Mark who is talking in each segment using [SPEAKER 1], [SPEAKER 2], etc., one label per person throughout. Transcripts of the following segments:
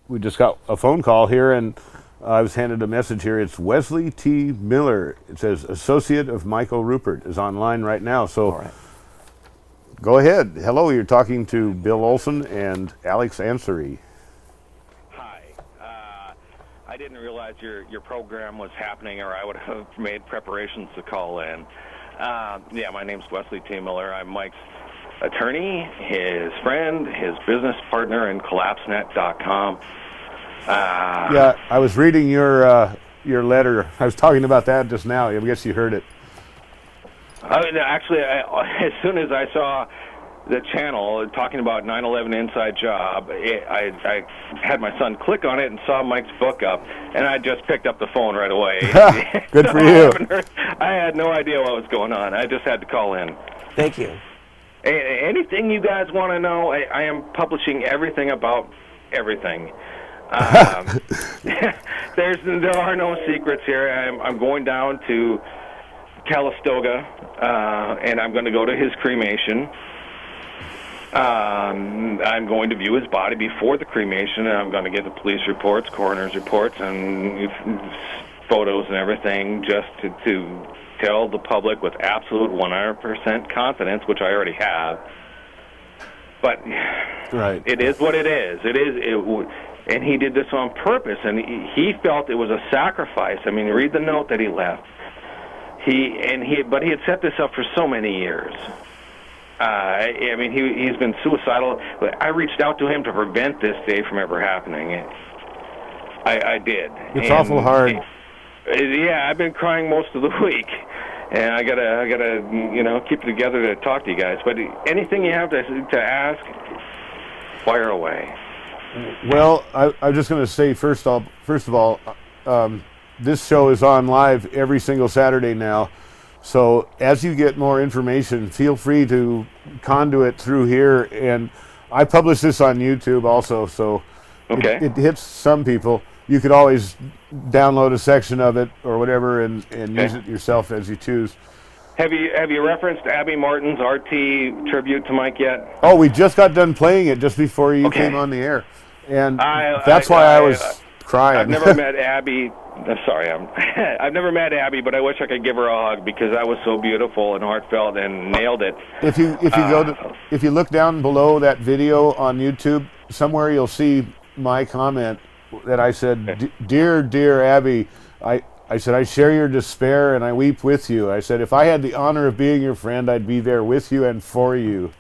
[SPEAKER 1] we just got a phone call here, and I was handed a message here. It's Wesley T. Miller. It says associate of Michael Ruppert is online right now. So
[SPEAKER 2] All right.
[SPEAKER 1] Go ahead. Hello, you're talking to Bill Olson and Alex Ansery.
[SPEAKER 3] Hi. I didn't realize your program was happening, or I would have made preparations to call in. Yeah, my name's Wesley T. Miller. I'm Mike's attorney, his friend, his business partner in CollapseNet.com.
[SPEAKER 1] Yeah, I was reading your letter. I was talking about that just now. I guess you heard it.
[SPEAKER 3] Actually, as soon as I saw the channel talking about 9/11 Inside Job, I had my son click on it and saw Mike's book up, and I just picked up the phone right away.
[SPEAKER 1] Good for you.
[SPEAKER 3] I had no idea what was going on. I just had to call in.
[SPEAKER 2] Thank you.
[SPEAKER 3] Anything you guys want to know, I am publishing everything about everything. There are no secrets here. I'm going down to Calistoga, and I'm going to go to his cremation. I'm going to view his body before the cremation, and I'm going to get the police reports, coroner's reports, and photos and everything, just to tell the public with absolute 100% confidence, which I already have. But
[SPEAKER 1] right.
[SPEAKER 3] It is what it is. And he did this on purpose, and he felt it was a sacrifice. I mean, read the note that he left. But he had set this up for so many years. I mean, he's been suicidal. I reached out to him to prevent this day from ever happening. I did.
[SPEAKER 1] It's awful hard.
[SPEAKER 3] Yeah, I've been crying most of the week, and I gotta keep it together to talk to you guys. But anything you have to ask, fire away.
[SPEAKER 1] Well, I'm just going to say first of all, this show is on live every single Saturday now. So as you get more information, feel free to conduit through here. And I publish this on YouTube also, so
[SPEAKER 3] okay.
[SPEAKER 1] it hits some people. You could always download a section of it or whatever and use it yourself as you choose.
[SPEAKER 3] Have you referenced Abby Martin's RT tribute to Mike yet?
[SPEAKER 1] Oh, we just got done playing it just before you came on the air. And that's why I was crying.
[SPEAKER 3] I've never met Abby. Sorry, I've never met Abby, but I wish I could give her a hug because that was so beautiful and heartfelt and nailed it.
[SPEAKER 1] If you look down below that video on YouTube, somewhere you'll see my comment that I said, "Dear Abby, I said, I share your despair and I weep with you. I said, if I had the honor of being your friend, I'd be there with you and for you."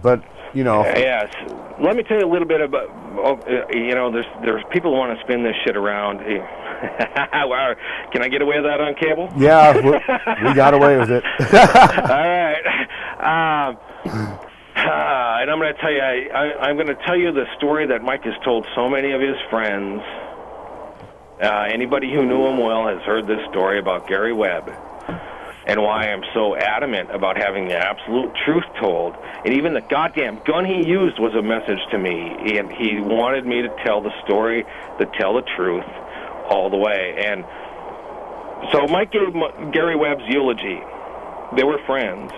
[SPEAKER 1] But, you know.
[SPEAKER 3] Yes. Let me tell you a little bit about, there's people who want to spin this shit around. Wow. Can I get away with that on cable?
[SPEAKER 1] Yeah, we got away with it.
[SPEAKER 3] All right. And I'm going to tell you, I'm going to tell you the story that Mike has told so many of his friends. Anybody who knew him well has heard this story about Gary Webb and why I'm so adamant about having the absolute truth told. And even the goddamn gun he used was a message to me. And he wanted me to tell the story, to tell the truth all the way. And so Mike gave Gary Webb's eulogy. They were friends.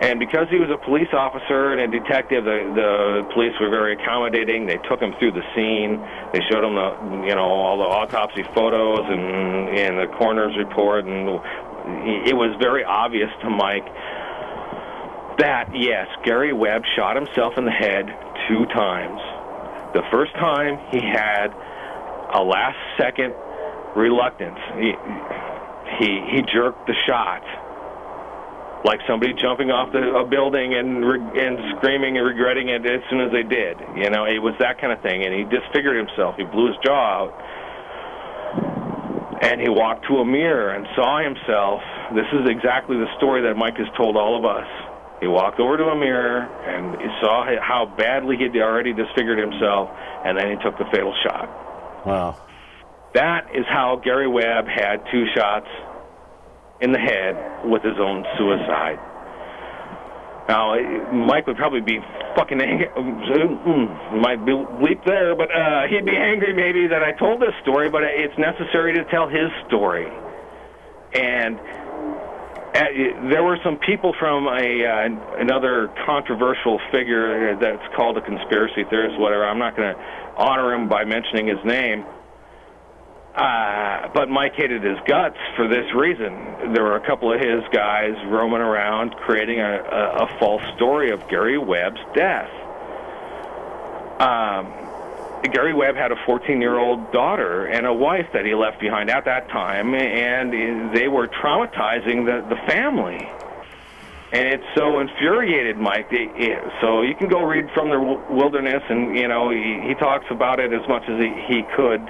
[SPEAKER 3] And because he was a police officer and a detective, the police were very accommodating. They took him through the scene. They showed him all the autopsy photos and the coroner's report, and it was very obvious to Mike that yes, Gary Webb shot himself in the head 2 times. The first time he had a last-second reluctance. He jerked the shot. Like somebody jumping off a building and screaming and regretting it as soon as they did. You know, it was that kind of thing. And he disfigured himself. He blew his jaw out. And he walked to a mirror and saw himself. This is exactly the story that Mike has told all of us. He walked over to a mirror and he saw how badly he'd already disfigured himself, and then he took the fatal shot.
[SPEAKER 1] Wow.
[SPEAKER 3] That is how Gary Webb had 2 shots in the head with his own suicide. Now, Mike would probably be fucking angry. Might be bleep there, but he'd be angry maybe that I told this story, but it's necessary to tell his story. And there were some people from another controversial figure that's called a conspiracy theorist, whatever. I'm not going to honor him by mentioning his name. But Mike hated his guts for this reason. There were a couple of his guys roaming around creating a false story of Gary Webb's death. Gary Webb had a 14-year-old daughter and a wife that he left behind at that time, and they were traumatizing the family. And it so infuriated Mike. So you can go read From the Wilderness, and he talks about it as much as he could,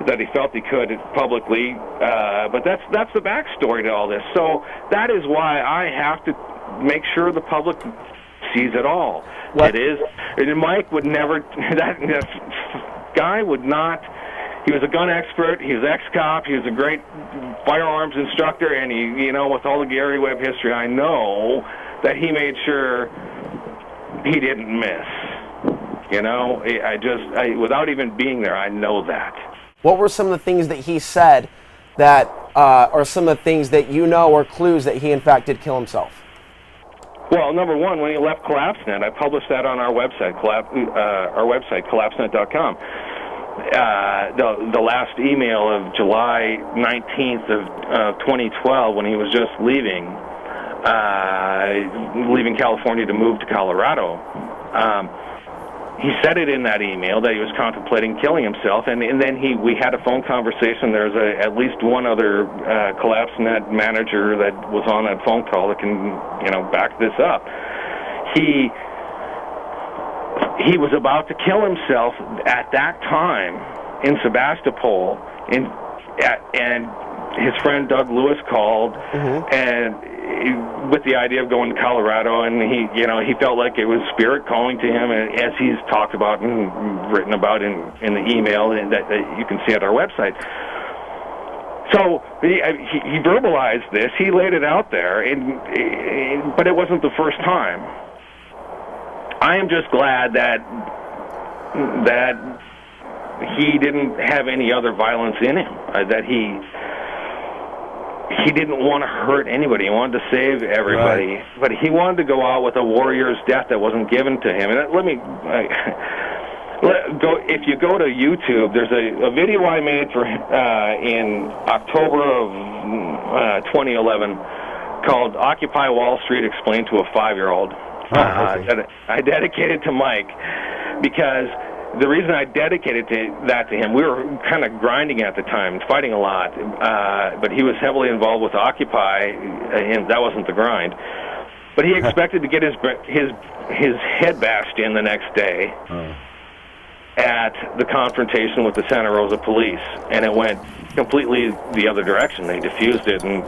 [SPEAKER 3] that he felt he could publicly. But that's the backstory to all this. So that is why I have to make sure the public sees it all.
[SPEAKER 2] What?
[SPEAKER 3] It is. And Mike would never. That guy would not. He was a gun expert. He was ex-cop. He was a great firearms instructor, and he, with all the Gary Webb history, I know that he made sure he didn't miss. Without even being there, I know that.
[SPEAKER 2] What were some of the things that he said that, or some of the things that or clues that he in fact did kill himself?
[SPEAKER 3] Well, number one, when he left CollapseNet, I published that on our website, collapsenet.com. The last email of July 19th of 2012, when he was just leaving California to move to Colorado. He said it in that email that he was contemplating killing himself, and then we had a phone conversation. There's at least one other CollapseNet manager that was on that phone call that can back this up. He was about to kill himself at that time in Sebastopol, and his friend Doug Lewis called, and with the idea of going to Colorado, and he felt like it was spirit calling to him, as he's talked about and written about in the email, and that you can see at our website. So he verbalized this. He laid it out there, but it wasn't the first time. I am just glad that he didn't have any other violence in him, that he didn't want to hurt anybody. He wanted to save everybody. Right. But he wanted to go out with a warrior's death that wasn't given to him. And if you go to YouTube, there's a video I made for in October of 2011 called Occupy Wall Street Explained to a 5-Year-Old. I dedicated to Mike because the reason I dedicated that to him, we were kind of grinding at the time, fighting a lot, but he was heavily involved with Occupy, and that wasn't the grind. But he expected to get his head bashed in the next day at the confrontation with the Santa Rosa police, and it went completely the other direction. They diffused it, and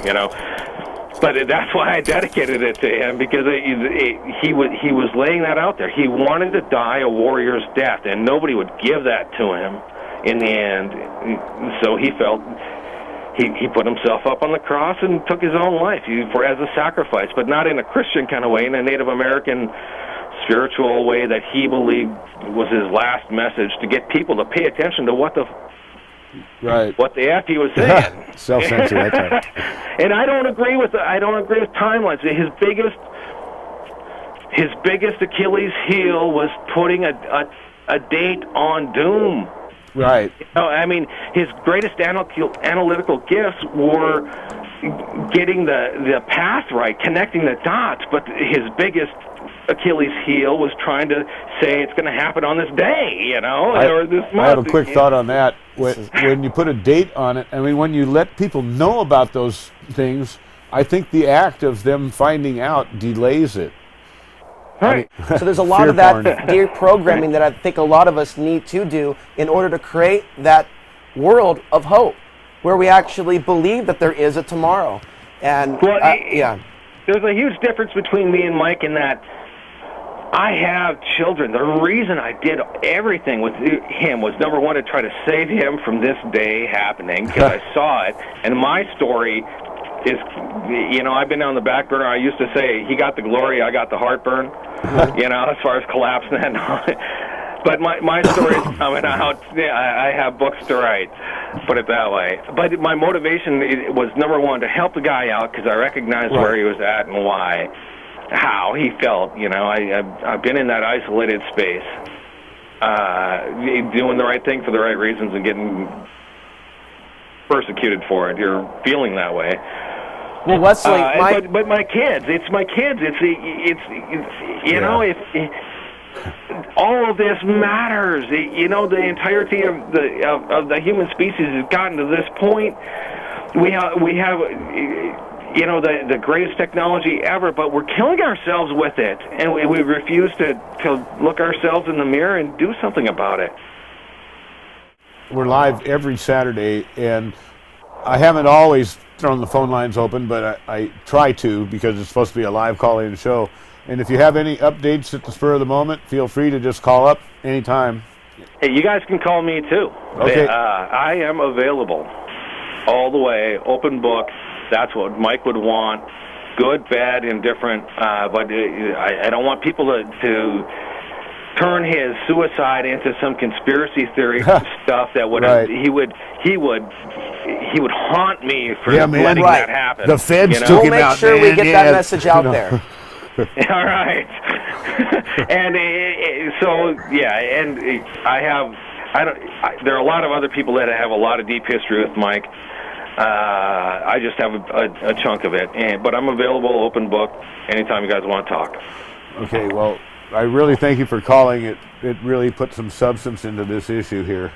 [SPEAKER 3] But that's why I dedicated it to him, because he was laying that out there. He wanted to die a warrior's death, and nobody would give that to him in the end. So he felt he put himself up on the cross and took his own life as a sacrifice, but not in a Christian kind of way, in a Native American spiritual way that he believed was his last message, to get people to pay attention to what the F he was saying.
[SPEAKER 1] Self-censor, that's right.
[SPEAKER 3] And I don't agree with timelines. His biggest Achilles heel was putting a date on doom.
[SPEAKER 1] Right.
[SPEAKER 3] His greatest analytical gifts were getting the path right, connecting the dots, but his biggest Achilles heel was trying to say it's going to happen on this day, or this month.
[SPEAKER 1] I have a quick thought on that. When you put a date on it, when you let people know about those things, I think the act of them finding out delays it.
[SPEAKER 3] Right.
[SPEAKER 2] So there's a lot of that deprogramming that I think a lot of us need to do in order to create that world of hope where we actually believe that there is a tomorrow. And
[SPEAKER 3] there's a huge difference between me and Mike in that I have children. The reason I did everything with him was, number one, to try to save him from this day happening, because I saw it. And my story is, I've been on the back burner. I used to say, he got the glory, I got the heartburn, as far as CollapseNet. But my story is coming out. I have books to write, put it that way. But my motivation was, number one, to help the guy out, because I recognized where he was at and how he felt. I've been in that isolated space. doing the right thing for the right reasons and getting persecuted for it. You're feeling that way.
[SPEAKER 2] Well, Wesley,
[SPEAKER 3] but my kids, it's my kids. It's you know, if all of this matters. You know, the entirety of the human species has gotten to this point. We have you know, the greatest technology ever, but we're killing ourselves with it, and we refuse to look ourselves in the mirror and do something about it.
[SPEAKER 1] We're live every Saturday, and I haven't always thrown the phone lines open, but I try to, because it's supposed to be a live call-in show. And if you have any updates at the spur of the moment, feel free to just call up anytime.
[SPEAKER 3] Hey, you guys can call me too.
[SPEAKER 1] Okay.
[SPEAKER 3] I am available all the way, open book. That's what Mike would want. Good, bad, indifferent. But I don't want people to turn his suicide into some conspiracy theory stuff that would he would haunt me for letting that happen.
[SPEAKER 1] The feds
[SPEAKER 3] you know?
[SPEAKER 1] took
[SPEAKER 2] We'll
[SPEAKER 1] him out.
[SPEAKER 2] make sure we get that message out there.
[SPEAKER 3] All right. And so yeah, and there are a lot of other people that have a lot of deep history with Mike. I just have a chunk of it, but I'm available, open book, anytime you guys want to talk.
[SPEAKER 1] Okay, well, I really thank you for calling. It really put some substance into this issue here.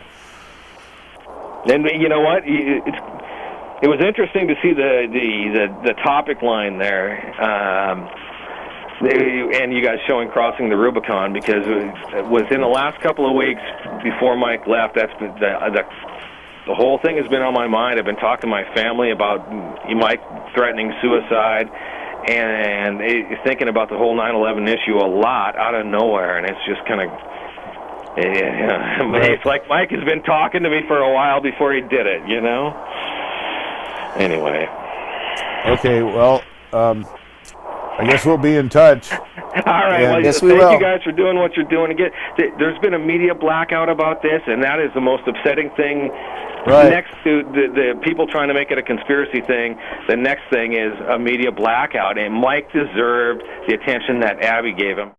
[SPEAKER 3] And you know what? It was interesting to see the topic line there, and you guys showing crossing the Rubicon, because within the last couple of weeks before Mike left, that's been the whole thing has been on my mind. I've been talking to my family about Mike threatening suicide, and thinking about the whole 9/11 issue a lot out of nowhere, and it's just kind of, it's like Mike has been talking to me for a while before he did it, you know? Anyway.
[SPEAKER 1] Okay, well, I guess we'll be in touch.
[SPEAKER 3] All right. Well,
[SPEAKER 2] yes,
[SPEAKER 3] thank
[SPEAKER 2] will.
[SPEAKER 3] you guys for doing what you're doing. Again, there's been a media blackout about this, and that is the most upsetting thing.
[SPEAKER 1] Right.
[SPEAKER 3] Next to the people trying to make it a conspiracy thing, the next thing is a media blackout, and Mike deserved the attention that Abby gave him.